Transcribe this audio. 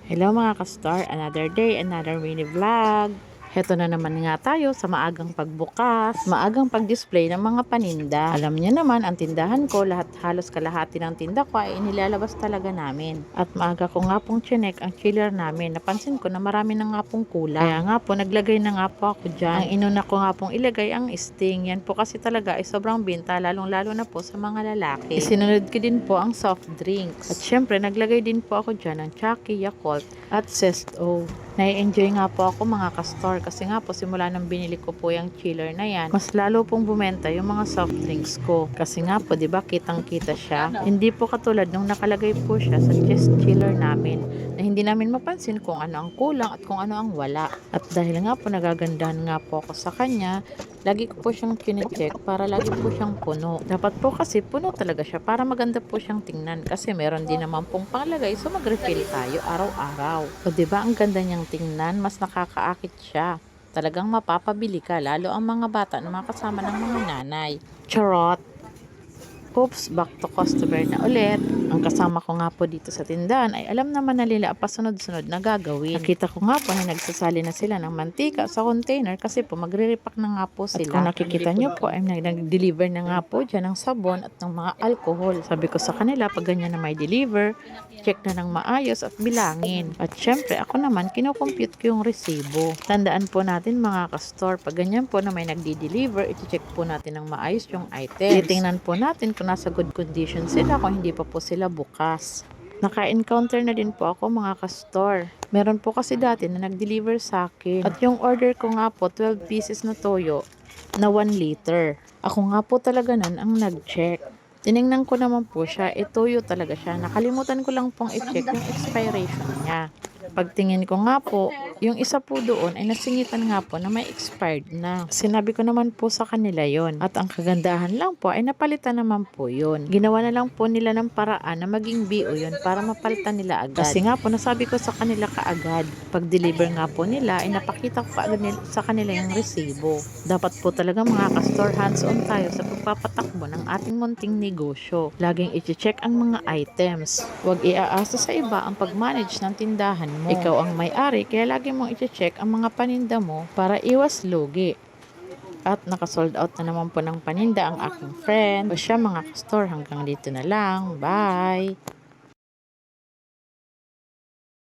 Hello mga ka-star, another day, another mini vlog. Heto na naman nga tayo sa maagang pagbukas, maagang pag-display ng mga paninda. Alam niyo naman, ang tindahan ko, halos kalahati ng tinda ko ay inilalabas talaga namin. At maaga ko nga pong chinek ang chiller namin. Napansin ko na marami na nga pong kulang. Kaya nga po, naglagay na nga po ako dyan. Ang inuna ko nga pong ilagay ang Sting. Yan po kasi talaga ay sobrang binta, lalong-lalo na po sa mga lalaki. Isinunod ko din po ang soft drinks. At syempre, naglagay din po ako dyan ng Chucky, Yakult, at Zesto. Nai-enjoy nga po ako mga ka-store kasi nga po simula nang binili ko po yung chiller na yan, mas lalo pong bumenta yung mga soft drinks ko. Kasi nga po, di ba, kitang-kita siya. Hindi po katulad nung nakalagay po siya sa chest chiller namin na hindi namin mapansin kung ano ang kulang at kung ano ang wala. At dahil nga po nagagandahan nga po ako sa kanya, lagi ko po siyang kine-check para lagi po siyang puno. Dapat po kasi puno talaga siya para maganda po siyang tingnan kasi meron din naman pong panglagay so mag-refill tayo araw-araw. O diba ang ganda niyang tingnan, mas nakakaakit siya. Talagang mapapabili ka lalo ang mga bata na makasama ng mga nanay. Charot! Oops, back to customer na ulit. Ang kasama ko nga po dito sa tindahan ay alam naman na nila pasunod-sunod na gagawin. Nakita ko nga po na nagsasali na sila ng mantika sa container kasi po magre-repack na nga po sila. At kung nakikita nyo po ay nag-deliver na nga po dyan ng sabon at ng mga alcohol. Sabi ko sa kanila pag ganyan na may deliver, check na ng maayos at bilangin. At syempre ako naman kinocompute ko yung resibo. Tandaan po natin mga ka-store, pag ganyan po na may nagdi-deliver, iti-check po natin ng maayos yung items. Titingnan po natin kung nasa good condition sila, kung hindi pa po sila bukas. Naka-encounter na din po ako mga ka-store. Meron po kasi dati na nag-deliver sa akin. At yung order ko nga po, 12 pieces na toyo na 1 liter. Ako nga po talaga nun ang nag-check. Tiningnan ko naman po siya, toyo talaga siya. Nakalimutan ko lang pong i-check yung expiration niya. Pagtingin ko nga po, yung isa po doon ay nasingitan nga po na may expired na. Sinabi ko naman po sa kanila yon. At ang kagandahan lang po ay napalitan naman po yun. Ginawa na lang po nila ng paraan na maging BO yun para mapalitan nila agad. Kasi nga po nasabi ko sa kanila kaagad. Pag deliver nga po nila ay napakita ko kaagad sa kanila yung resibo. Dapat po talaga mga ka-store hands-on tayo sa pagpapatakbo ng ating munting negosyo. Laging i-check ang mga items. Huwag iaasa sa iba ang pag-manage ng tindahan mo. Ikaw ang may-ari kaya lagi mong i-check ang mga paninda mo para iwas lugi. At naka-sold out na naman po ng paninda ang aking friend. O siya mga ka-store, hanggang dito na lang. Bye!